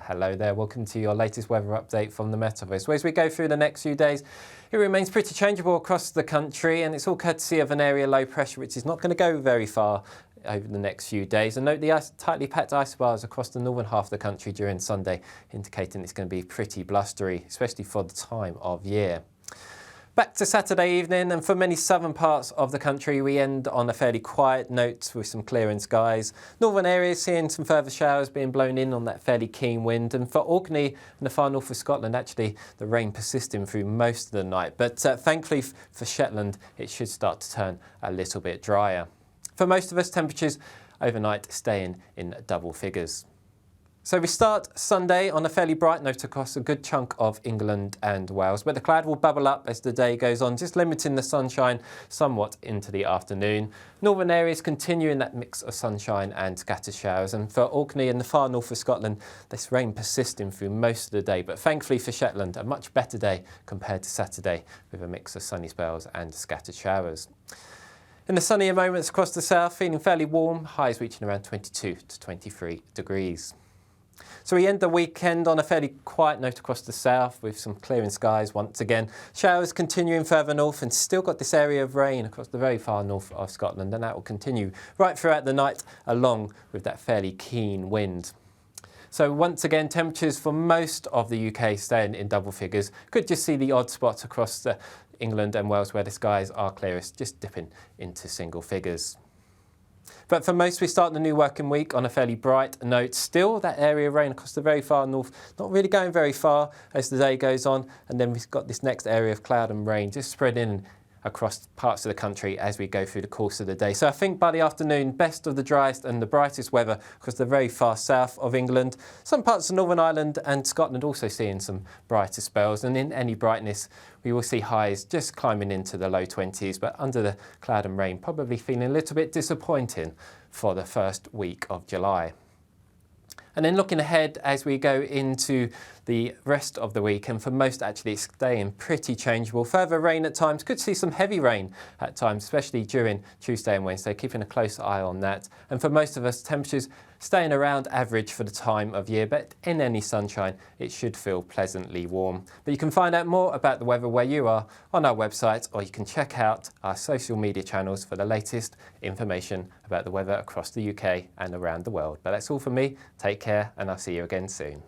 Hello there, welcome to your latest weather update from the Met Office. Well, as we go through the next few days, it remains pretty changeable across the country, and it's all courtesy of an area low pressure which is not going to go very far over the next few days. And note the tightly packed isobars across the northern half of the country during Sunday, indicating it's going to be pretty blustery, especially for the time of year. Back to Saturday evening, and for many southern parts of the country, we end on a fairly quiet note with some clearing skies. Northern areas seeing some further showers being blown in on that fairly keen wind, and for Orkney and the far north of Scotland, actually the rain persisting through most of the night. But thankfully for Shetland, it should start to turn a little bit drier. For most of us, temperatures overnight staying in double figures. So we start Sunday on a fairly bright note across a good chunk of England and Wales, but the cloud will bubble up as the day goes on, just limiting the sunshine somewhat into the afternoon. Northern areas continuing that mix of sunshine and scattered showers, and for Orkney and the far north of Scotland, this rain persisting through most of the day, but thankfully for Shetland, a much better day compared to Saturday with a mix of sunny spells and scattered showers. In the sunnier moments across the south, feeling fairly warm, highs reaching around 22 to 23 degrees. So we end the weekend on a fairly quiet note across the south with some clearing skies once again. Showers continuing further north, and still got this area of rain across the very far north of Scotland, and that will continue right throughout the night along with that fairly keen wind. So once again, temperatures for most of the UK staying in double figures. Could just see the odd spots across England and Wales where the skies are clearest, just dipping into single figures. But for most, we start the new working week on a fairly bright note. Still, that area of rain across the very far north, not really going very far as the day goes on. And then we've got this next area of cloud and rain just spreading across parts of the country as we go through the course of the day. So I think by the afternoon, best of the driest and the brightest weather across the very far south of England. Some parts of Northern Ireland and Scotland also seeing some brighter spells. And in any brightness, we will see highs just climbing into the low 20s, but under the cloud and rain, probably feeling a little bit disappointing for the first week of July. And then looking ahead as we go into the rest of the week, and for most actually it's staying pretty changeable. Further rain at times, could see some heavy rain at times, especially during Tuesday and Wednesday, keeping a close eye on that. And for most of us, temperatures staying around average for the time of year, but in any sunshine, it should feel pleasantly warm. But you can find out more about the weather where you are on our website, or you can check out our social media channels for the latest information about the weather across the UK and around the world. But that's all from me. Take care, and I'll see you again soon.